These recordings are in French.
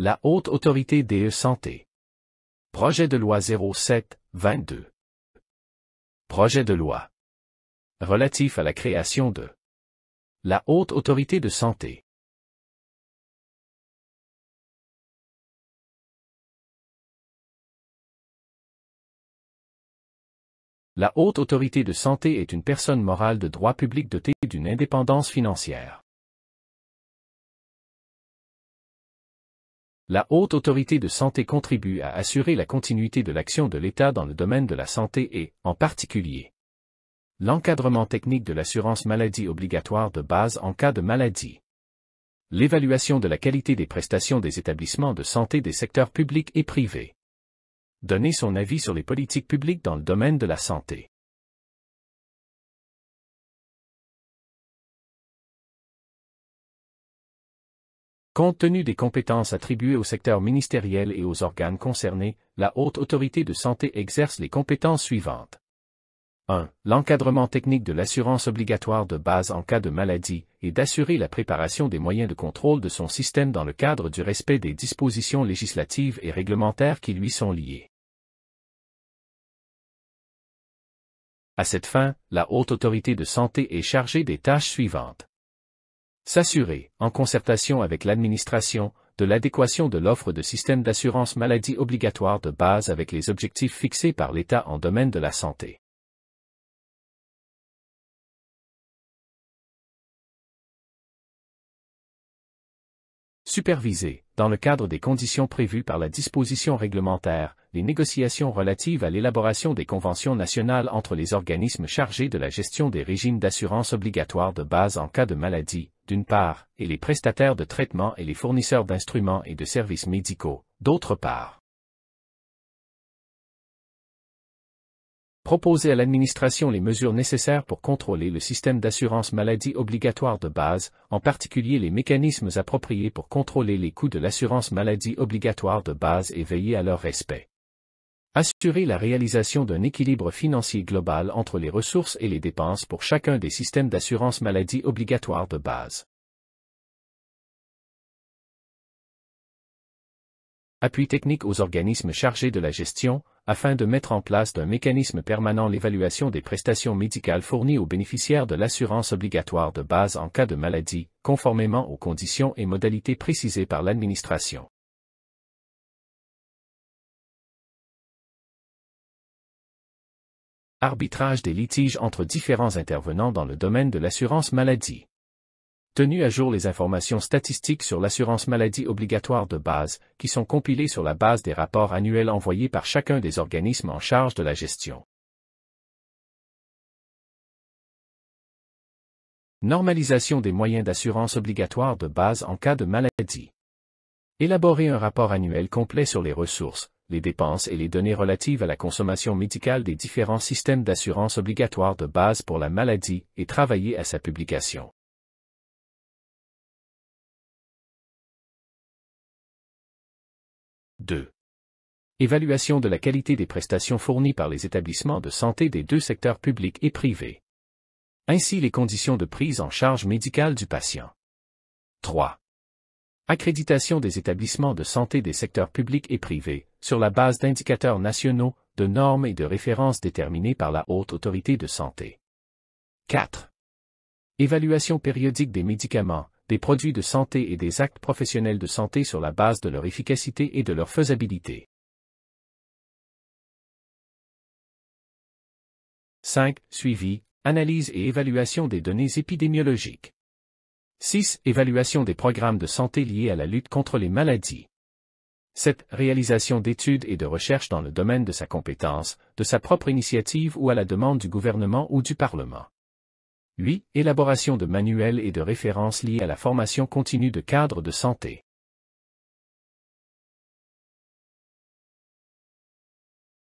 La Haute Autorité des Santé. Projet de loi 07-22. Projet de loi relatif à la création de la Haute Autorité de Santé. La Haute Autorité de Santé est une personne morale de droit public dotée d'une indépendance financière. La Haute Autorité de Santé contribue à assurer la continuité de l'action de l'État dans le domaine de la santé et, en particulier, l'encadrement technique de l'assurance maladie obligatoire de base en cas de maladie, l'évaluation de la qualité des prestations des établissements de santé des secteurs publics et privés, donner son avis sur les politiques publiques dans le domaine de la santé. Compte tenu des compétences attribuées au secteur ministériel et aux organes concernés, la Haute Autorité de Santé exerce les compétences suivantes. 1. L'encadrement technique de l'assurance obligatoire de base en cas de maladie, et d'assurer la préparation des moyens de contrôle de son système dans le cadre du respect des dispositions législatives et réglementaires qui lui sont liées. À cette fin, la Haute Autorité de Santé est chargée des tâches suivantes. S'assurer, en concertation avec l'administration, de l'adéquation de l'offre de système d'assurance maladie obligatoire de base avec les objectifs fixés par l'État en domaine de la santé. Superviser, dans le cadre des conditions prévues par la disposition réglementaire, les négociations relatives à l'élaboration des conventions nationales entre les organismes chargés de la gestion des régimes d'assurance obligatoire de base en cas de maladie, d'une part, et les prestataires de traitement et les fournisseurs d'instruments et de services médicaux, d'autre part. Proposer à l'administration les mesures nécessaires pour contrôler le système d'assurance maladie obligatoire de base, en particulier les mécanismes appropriés pour contrôler les coûts de l'assurance maladie obligatoire de base et veiller à leur respect. Assurer la réalisation d'un équilibre financier global entre les ressources et les dépenses pour chacun des systèmes d'assurance maladie obligatoire de base. Appui technique aux organismes chargés de la gestion, afin de mettre en place d'un mécanisme permanent l'évaluation des prestations médicales fournies aux bénéficiaires de l'assurance obligatoire de base en cas de maladie, conformément aux conditions et modalités précisées par l'administration. Arbitrage des litiges entre différents intervenants dans le domaine de l'assurance maladie. Tenu à jour les informations statistiques sur l'assurance maladie obligatoire de base, qui sont compilées sur la base des rapports annuels envoyés par chacun des organismes en charge de la gestion. Normalisation des moyens d'assurance obligatoire de base en cas de maladie. Élaborer un rapport annuel complet sur les ressources, les dépenses et les données relatives à la consommation médicale des différents systèmes d'assurance obligatoire de base pour la maladie, et travailler à sa publication. « 2. Évaluation de la qualité des prestations fournies par les établissements de santé des deux secteurs publics et privés. Ainsi les conditions de prise en charge médicale du patient. 3. Accréditation des établissements de santé des secteurs publics et privés, sur la base d'indicateurs nationaux, de normes et de références déterminées par la Haute Autorité de Santé. 4. Évaluation périodique des médicaments, des produits de santé et des actes professionnels de santé sur la base de leur efficacité et de leur faisabilité. 5. Suivi, analyse et évaluation des données épidémiologiques. 6. Évaluation des programmes de santé liés à la lutte contre les maladies. 7. Réalisation d'études et de recherches dans le domaine de sa compétence, de sa propre initiative ou à la demande du gouvernement ou du Parlement. 8. Élaboration de manuels et de références liés à la formation continue de cadres de santé.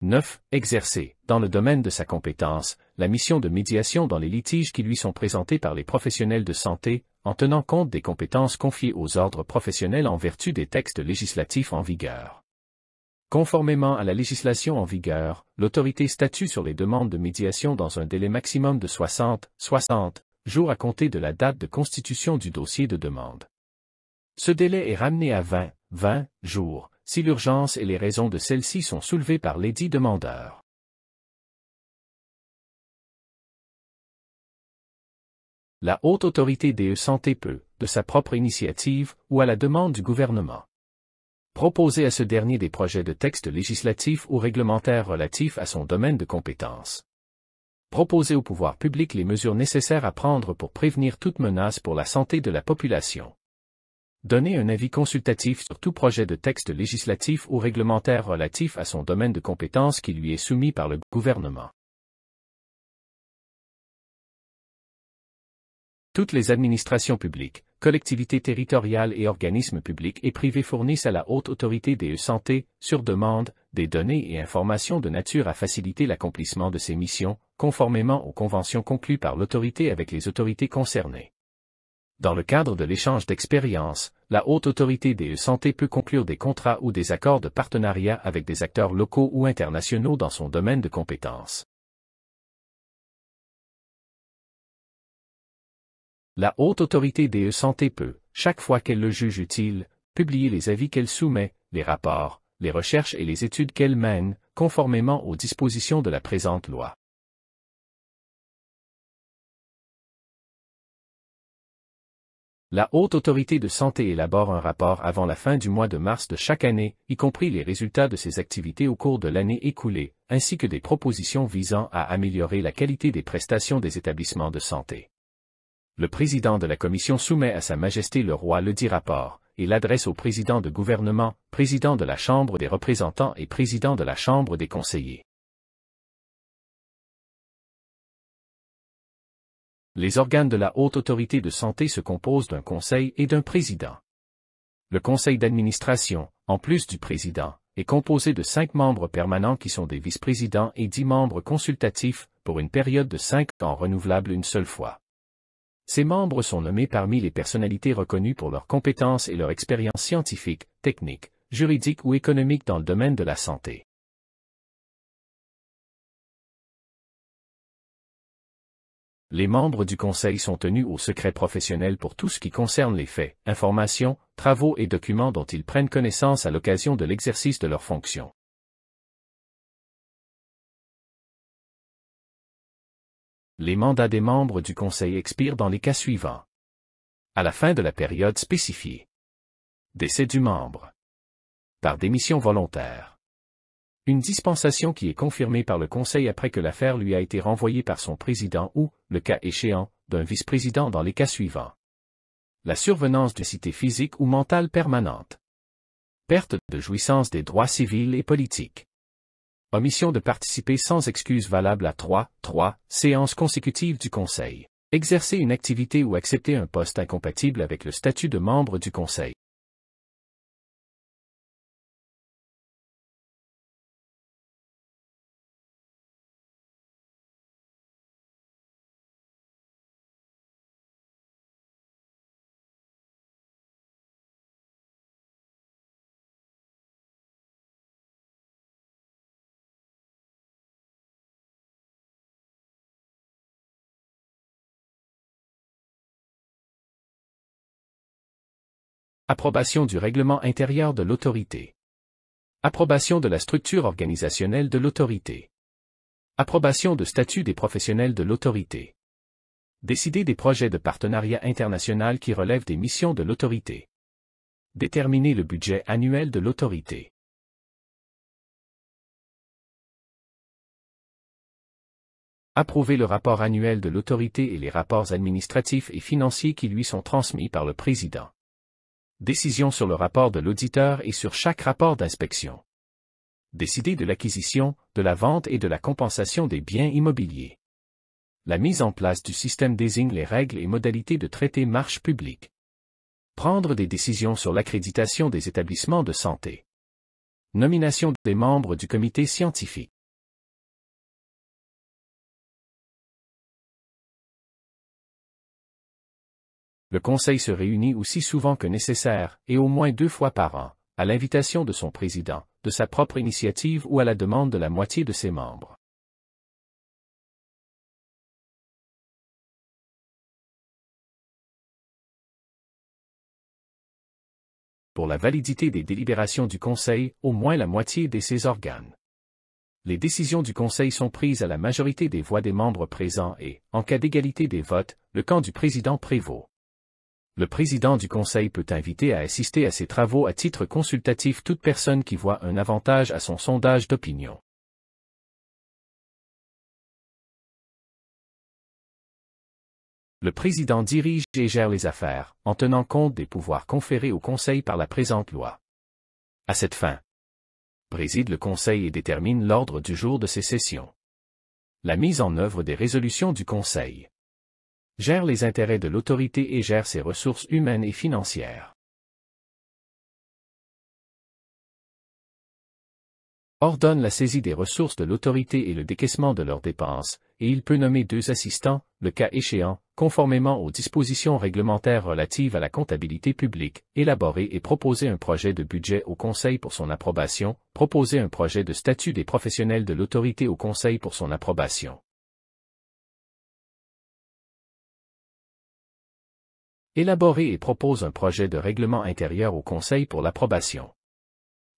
9. Exercer, dans le domaine de sa compétence, la mission de médiation dans les litiges qui lui sont présentés par les professionnels de santé, en tenant compte des compétences confiées aux ordres professionnels en vertu des textes législatifs en vigueur. Conformément à la législation en vigueur, l'autorité statue sur les demandes de médiation dans un délai maximum de 60 jours à compter de la date de constitution du dossier de demande. Ce délai est ramené à 20 20 jours, si l'urgence et les raisons de celle-ci sont soulevées par l'édit demandeur. La Haute Autorité des Santé peut, de sa propre initiative ou à la demande du gouvernement, proposer à ce dernier des projets de textes législatifs ou réglementaires relatifs à son domaine de compétence. Proposer au pouvoir public les mesures nécessaires à prendre pour prévenir toute menace pour la santé de la population. Donner un avis consultatif sur tout projet de texte législatif ou réglementaire relatif à son domaine de compétence qui lui est soumis par le gouvernement. Toutes les administrations publiques, collectivités territoriales et organismes publics et privés fournissent à la Haute Autorité des Santé, sur demande, des données et informations de nature à faciliter l'accomplissement de ses missions, conformément aux conventions conclues par l'autorité avec les autorités concernées. Dans le cadre de l'échange d'expériences, la Haute Autorité des Santé peut conclure des contrats ou des accords de partenariat avec des acteurs locaux ou internationaux dans son domaine de compétences. La Haute Autorité des Santé peut, chaque fois qu'elle le juge utile, publier les avis qu'elle soumet, les rapports, les recherches et les études qu'elle mène, conformément aux dispositions de la présente loi. La Haute Autorité de Santé élabore un rapport avant la fin du mois de mars de chaque année, y compris les résultats de ses activités au cours de l'année écoulée, ainsi que des propositions visant à améliorer la qualité des prestations des établissements de santé. Le président de la commission soumet à Sa Majesté le Roi ledit rapport, et l'adresse au président de gouvernement, président de la Chambre des représentants et président de la Chambre des conseillers. Les organes de la Haute Autorité de Santé se composent d'un conseil et d'un président. Le conseil d'administration, en plus du président, est composé de 5 membres permanents qui sont des vice-présidents et 10 membres consultatifs, pour une période de 5 ans renouvelable une seule fois. Ces membres sont nommés parmi les personnalités reconnues pour leurs compétences et leur expérience scientifique, technique, juridique ou économique dans le domaine de la santé. Les membres du Conseil sont tenus au secret professionnel pour tout ce qui concerne les faits, informations, travaux et documents dont ils prennent connaissance à l'occasion de l'exercice de leurs fonctions. Les mandats des membres du Conseil expirent dans les cas suivants. À la fin de la période spécifiée. Décès du membre. Par démission volontaire. Une dispensation qui est confirmée par le Conseil après que l'affaire lui a été renvoyée par son président ou, le cas échéant, d'un vice-président dans les cas suivants. La survenance de cité physique ou mentale permanente. Perte de jouissance des droits civils et politiques. Omission de participer sans excuse valable à 3 séances consécutives du Conseil. Exercer une activité ou accepter un poste incompatible avec le statut de membre du Conseil. Approbation du règlement intérieur de l'autorité. Approbation de la structure organisationnelle de l'autorité. Approbation de statut des professionnels de l'autorité. Décider des projets de partenariat international qui relèvent des missions de l'autorité. Déterminer le budget annuel de l'autorité. Approuver le rapport annuel de l'autorité et les rapports administratifs et financiers qui lui sont transmis par le président. Décision sur le rapport de l'auditeur et sur chaque rapport d'inspection. Décider de l'acquisition, de la vente et de la compensation des biens immobiliers. La mise en place du système désigne les règles et modalités de traité marche publique. Prendre des décisions sur l'accréditation des établissements de santé. Nomination des membres du comité scientifique. Le Conseil se réunit aussi souvent que nécessaire, et au moins 2 fois par an, à l'invitation de son président, de sa propre initiative ou à la demande de la moitié de ses membres. pour la validité des délibérations du Conseil, au moins la moitié de ses organes. Les décisions du Conseil sont prises à la majorité des voix des membres présents et, en cas d'égalité des votes, le camp du président prévaut. Le président du Conseil peut inviter à assister à ses travaux à titre consultatif toute personne qui voit un avantage à son sondage d'opinion. Le président dirige et gère les affaires, en tenant compte des pouvoirs conférés au Conseil par la présente loi. À cette fin, préside le Conseil et détermine l'ordre du jour de ses sessions. La mise en œuvre des résolutions du Conseil. Gère les intérêts de l'autorité et gère ses ressources humaines et financières. Ordonne la saisie des ressources de l'autorité et le décaissement de leurs dépenses, et il peut nommer 2 assistants, le cas échéant, conformément aux dispositions réglementaires relatives à la comptabilité publique, élaborer et proposer un projet de budget au Conseil pour son approbation, proposer un projet de statut des professionnels de l'autorité au Conseil pour son approbation. Élaborer et propose un projet de règlement intérieur au Conseil pour l'approbation.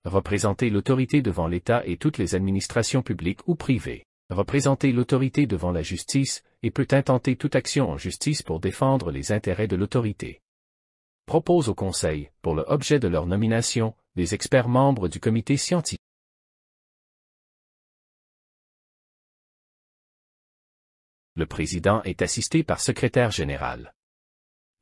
Représenter l'autorité devant l'État et toutes les administrations publiques ou privées. Représenter l'autorité devant la justice, et peut intenter toute action en justice pour défendre les intérêts de l'autorité. Propose au Conseil, pour le objet de leur nomination, des experts membres du comité scientifique. Le président est assisté par secrétaire général.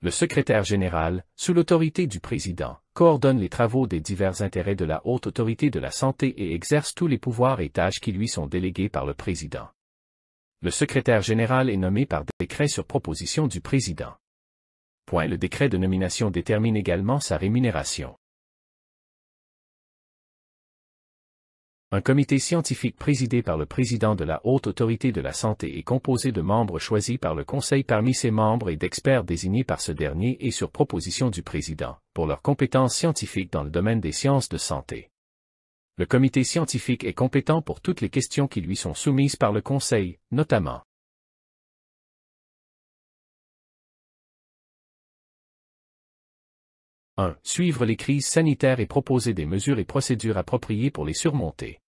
Le secrétaire général, sous l'autorité du président, coordonne les travaux des divers intérêts de la haute autorité de la santé et exerce tous les pouvoirs et tâches qui lui sont délégués par le président. Le secrétaire général est nommé par décret sur proposition du président. Le décret de nomination détermine également sa rémunération. Un comité scientifique présidé par le président de la Haute Autorité de la Santé est composé de membres choisis par le Conseil parmi ses membres et d'experts désignés par ce dernier et sur proposition du président, pour leurs compétences scientifiques dans le domaine des sciences de santé. Le comité scientifique est compétent pour toutes les questions qui lui sont soumises par le Conseil, notamment 1. Suivre les crises sanitaires et proposer des mesures et procédures appropriées pour les surmonter.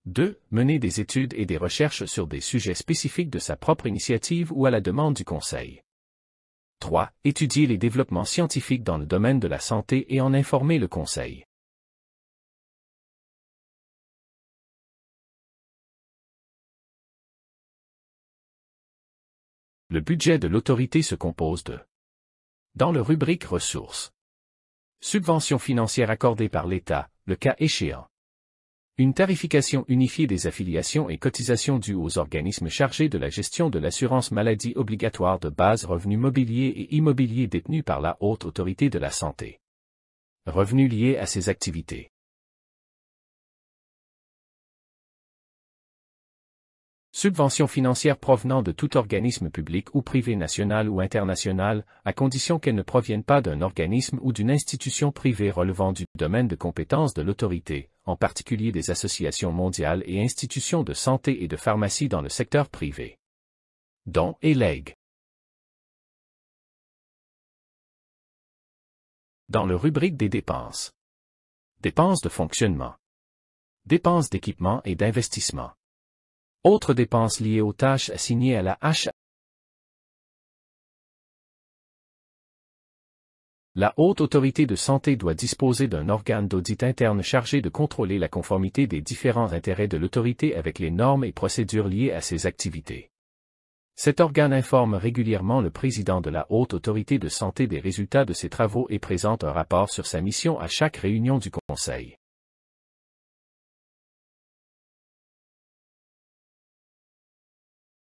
2. Mener des études et des recherches sur des sujets spécifiques de sa propre initiative ou à la demande du Conseil. 3. Étudier les développements scientifiques dans le domaine de la santé et en informer le Conseil. Le budget de l'autorité se compose de. Dans le rubrique ressources. Subventions financières accordées par l'État, le cas échéant. Une tarification unifiée des affiliations et cotisations dues aux organismes chargés de la gestion de l'assurance maladie obligatoire de base, revenus mobiliers et immobiliers détenus par la Haute Autorité de la Santé. Revenus liés à ces activités. Subventions financières provenant de tout organisme public ou privé national ou international, à condition qu'elles ne proviennent pas d'un organisme ou d'une institution privée relevant du domaine de compétence de l'autorité, en particulier des associations mondiales et institutions de santé et de pharmacie dans le secteur privé. Dons et legs. Dans le rubrique des dépenses. Dépenses de fonctionnement. Dépenses d'équipement et d'investissement. Autres dépenses liées aux tâches assignées à la HA. La Haute Autorité de Santé doit disposer d'un organe d'audit interne chargé de contrôler la conformité des différents intérêts de l'autorité avec les normes et procédures liées à ses activités. Cet organe informe régulièrement le président de la Haute Autorité de Santé des résultats de ses travaux et présente un rapport sur sa mission à chaque réunion du Conseil.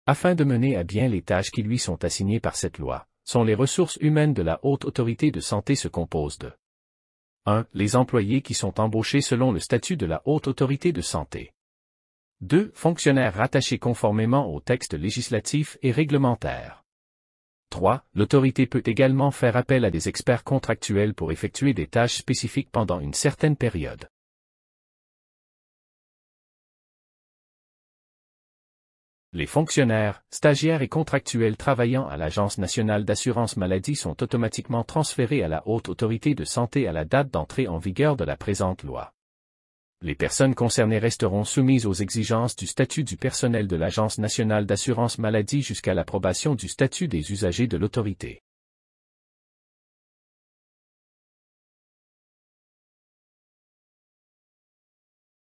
Afin de mener à bien les tâches qui lui sont assignées par cette loi, les ressources humaines de la Haute Autorité de Santé se composent de 1. Les employés qui sont embauchés selon le statut de la Haute Autorité de Santé. 2. Fonctionnaires rattachés conformément aux textes législatifs et réglementaires. 3. L'autorité peut également faire appel à des experts contractuels pour effectuer des tâches spécifiques pendant une certaine période. Les fonctionnaires, stagiaires et contractuels travaillant à l'Agence nationale d'assurance maladie sont automatiquement transférés à la Haute Autorité de santé à la date d'entrée en vigueur de la présente loi. Les personnes concernées resteront soumises aux exigences du statut du personnel de l'Agence nationale d'assurance maladie jusqu'à l'approbation du statut des usagers de l'autorité.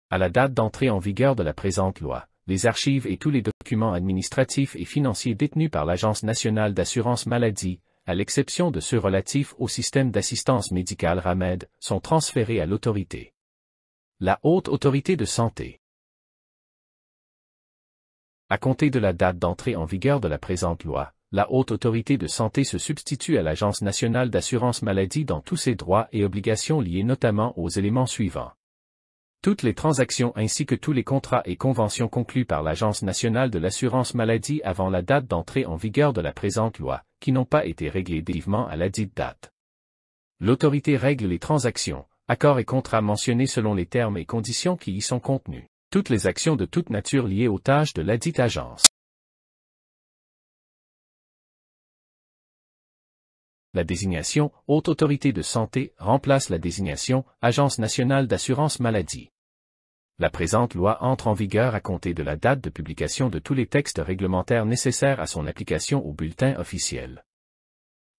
À la date d'entrée en vigueur de la présente loi, les archives et tous les documents administratifs et financiers détenus par l'Agence nationale d'assurance maladie, à l'exception de ceux relatifs au système d'assistance médicale RAMED, sont transférés à l'autorité. La Haute Autorité de santé. À compter de la date d'entrée en vigueur de la présente loi, la Haute Autorité de santé se substitue à l'Agence nationale d'assurance maladie dans tous ses droits et obligations liés notamment aux éléments suivants. Toutes les transactions ainsi que tous les contrats et conventions conclus par l'Agence nationale de l'assurance maladie avant la date d'entrée en vigueur de la présente loi, qui n'ont pas été réglés définitivement à ladite date. L'autorité règle les transactions, accords et contrats mentionnés selon les termes et conditions qui y sont contenus. Toutes les actions de toute nature liées aux tâches de ladite agence. La désignation « Haute Autorité de santé » remplace la désignation « Agence nationale d'assurance maladie ». La présente loi entre en vigueur à compter de la date de publication de tous les textes réglementaires nécessaires à son application au bulletin officiel.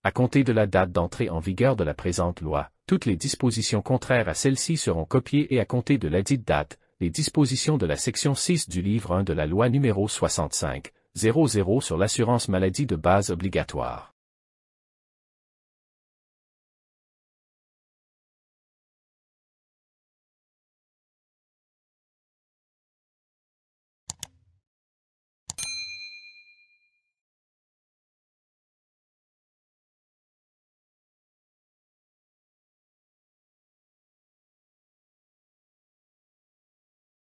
À compter de la date d'entrée en vigueur de la présente loi, toutes les dispositions contraires à celle-ci seront copiées et à compter de ladite date, les dispositions de la section 6 du livre 1 de la loi numéro 65/00 sur l'assurance maladie de base obligatoire.